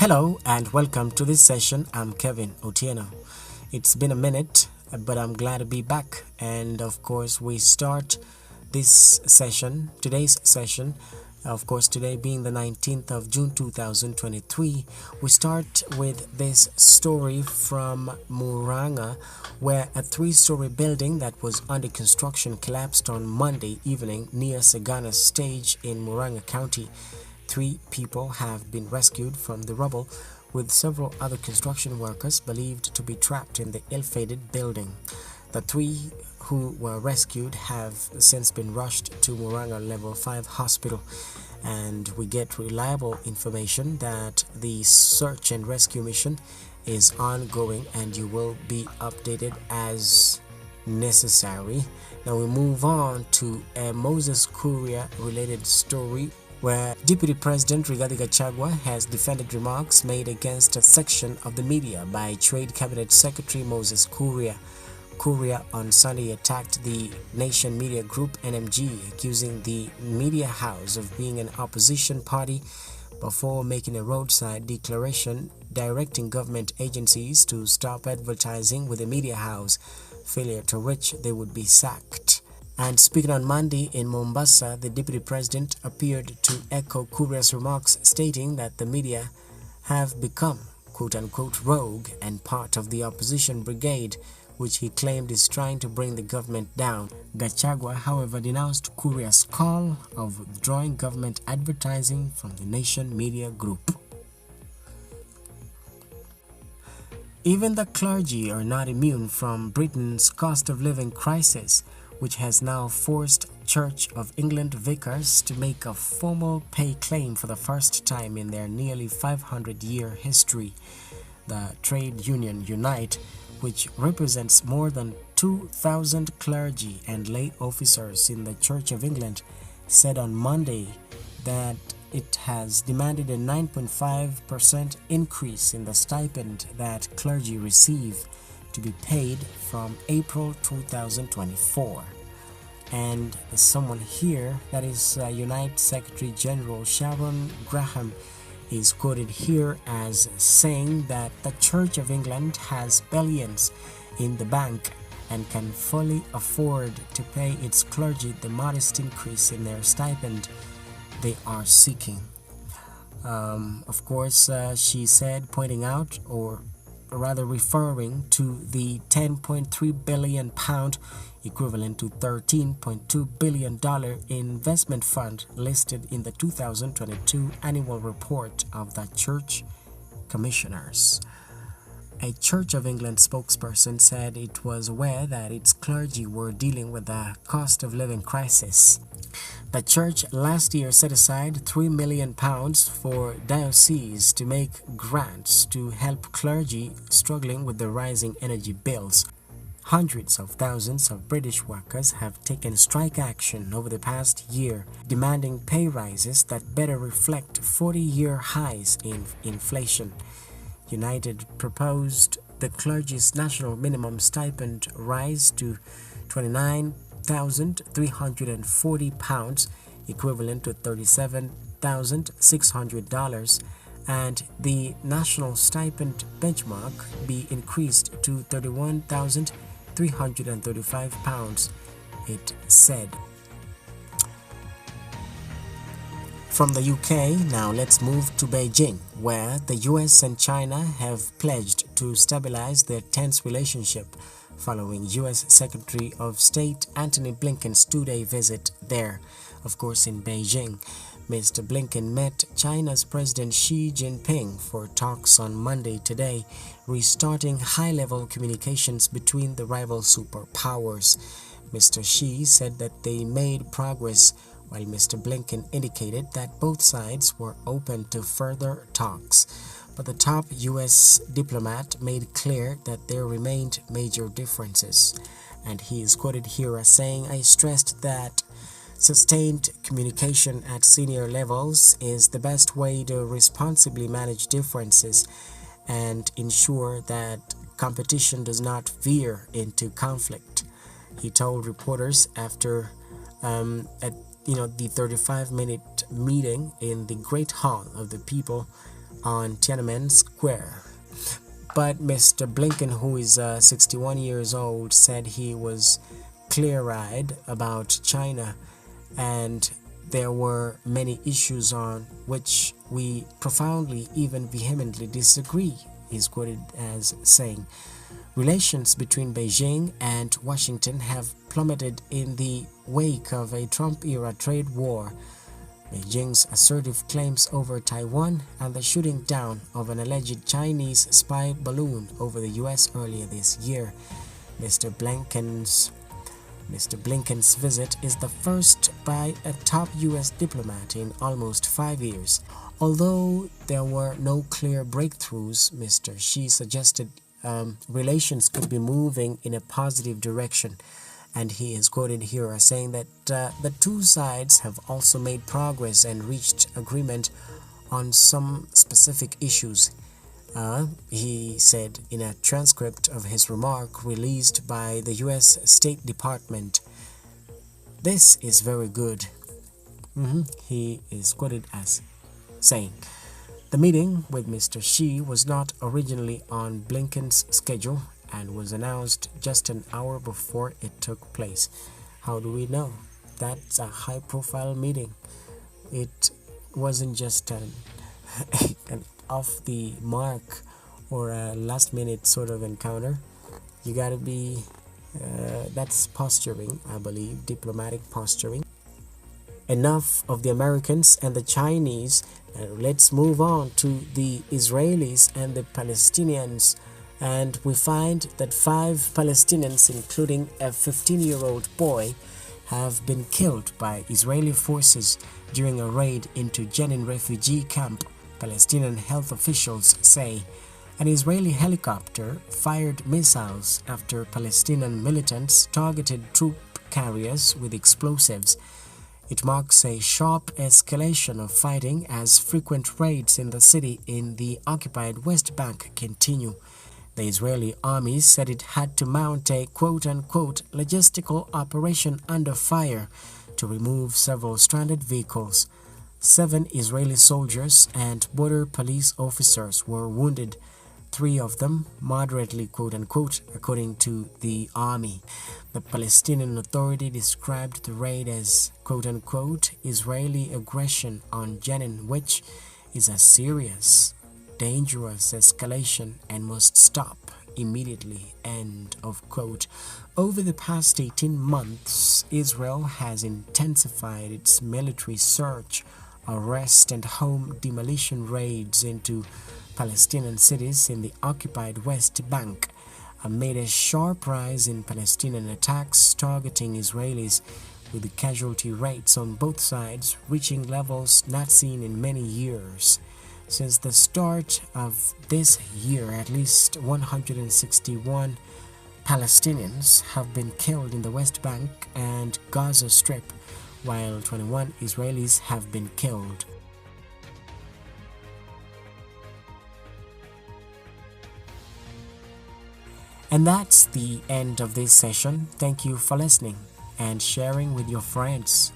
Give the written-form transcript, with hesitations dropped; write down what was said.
Hello and welcome to this session. I'm Kevin Otieno. It's been a minute, but I'm glad to be back. And of course, we start today's session, of course, today being the 19th of June 2023. We start with this story from Muranga, where a three-story building that was under construction collapsed on Monday evening near Sagana Stage in Muranga County. 3 people have been rescued from the rubble, with several other construction workers believed to be trapped in the ill-fated building. The 3 who were rescued have since been rushed to Muranga Level 5 Hospital, and we get reliable information that the search and rescue mission is ongoing, and you will be updated as necessary. Now we move on to a Moses Kuria related story, where Deputy President Rigathi Gachagua has defended remarks made against a section of the media by Trade Cabinet Secretary Moses Kuria. Kuria on Sunday attacked the Nation Media Group NMG, accusing the media house of being an opposition party before making a roadside declaration directing government agencies to stop advertising with the media house, failure to which they would be sacked. And speaking on Monday in Mombasa, the Deputy President appeared to echo Kuria's remarks, stating that the media have become quote-unquote rogue and part of the opposition brigade, which he claimed is trying to bring the government down. Gachagua, however, denounced Kuria's call of withdrawing government advertising from the Nation Media Group. Even the clergy are not immune from Britain's cost of living crisis, which has now forced Church of England vicars to make a formal pay claim for the first time in their nearly 500-year history. The trade union Unite, which represents more than 2,000 clergy and lay officers in the Church of England, said on Monday that it has demanded a 9.5% increase in the stipend that clergy receive, to be paid from April 2024. And someone here, that is Unite Secretary General Sharon Graham, is quoted here as saying that the Church of England has billions in the bank and can fully afford to pay its clergy the modest increase in their stipend they are seeking. Of course, she said, pointing out, or rather referring to the £10.3 billion, equivalent to $13.2 billion investment fund listed in the 2022 annual report of the Church Commissioners. A Church of England spokesperson said it was aware that its clergy were dealing with a cost of living crisis. The church last year set aside £3 million for dioceses to make grants to help clergy struggling with the rising energy bills. Hundreds of thousands of British workers have taken strike action over the past year, demanding pay rises that better reflect 40-year highs in inflation. United proposed the clergy's national minimum stipend rise to £29,340, equivalent to $37,600, and the national stipend benchmark be increased to £31,335, it said. From the UK, now let's move to Beijing, where the US and China have pledged to stabilize their tense relationship following US Secretary of State Antony Blinken's 2-day visit there, of course in Beijing. Mr. Blinken met China's President Xi Jinping for talks on Monday today, restarting high-level communications between the rival superpowers. Mr. Xi said that they made progress, while Mr. Blinken indicated that both sides were open to further talks. But the top U.S. diplomat made clear that there remained major differences. And he is quoted here as saying, "I stressed that sustained communication at senior levels is the best way to responsibly manage differences and ensure that competition does not veer into conflict," he told reporters after the 35-minute meeting in the Great Hall of the People on Tiananmen Square. But Mr. Blinken, who is 61 years old, said he was clear-eyed about China, and there were many issues on which we profoundly, even vehemently disagree. He's quoted as saying, "Relations between Beijing and Washington have plummeted in the wake of a Trump-era trade war. Beijing's assertive claims over Taiwan and the shooting down of an alleged Chinese spy balloon over the U.S. earlier this year. Mr. Blinken's visit is the first by a top U.S. diplomat in almost 5 years. Although there were no clear breakthroughs, Mr. Xi suggested relations could be moving in a positive direction." And he is quoted here as saying that the two sides have also made progress and reached agreement on some specific issues. He said in a transcript of his remark released by the U.S. State Department. This is very good. He is quoted as saying, "The meeting with Mr. Xi was not originally on Blinken's schedule and was announced just an hour before it took place." How do we know? That's a high-profile meeting. It wasn't just an off-the-mark or a last-minute sort of encounter. You gotta be, that's posturing, I believe, diplomatic posturing. Enough of the Americans and the Chinese. Let's move on to the Israelis and the Palestinians. And we find that 5 Palestinians, including a 15-year-old boy, have been killed by Israeli forces during a raid into Jenin refugee camp, Palestinian health officials say. An Israeli helicopter fired missiles after Palestinian militants targeted troop carriers with explosives. It marks a sharp escalation of fighting as frequent raids in the city in the occupied West Bank continue. The Israeli army said it had to mount a quote-unquote logistical operation under fire to remove several stranded vehicles. 7 Israeli soldiers and border police officers were wounded, 3 of them moderately quote-unquote, according to the army. The Palestinian Authority described the raid as quote-unquote Israeli aggression on Jenin, which is a serious, dangerous escalation and must stop immediately, end of quote. Over the past 18 months, Israel has intensified its military search, arrest and home demolition raids into Palestinian cities in the occupied West Bank amid a sharp rise in Palestinian attacks targeting Israelis, with the casualty rates on both sides reaching levels not seen in many years. Since the start of this year, at least 161 Palestinians have been killed in the West Bank and Gaza Strip, while 21 Israelis have been killed. And that's the end of this session. Thank you for listening and sharing with your friends.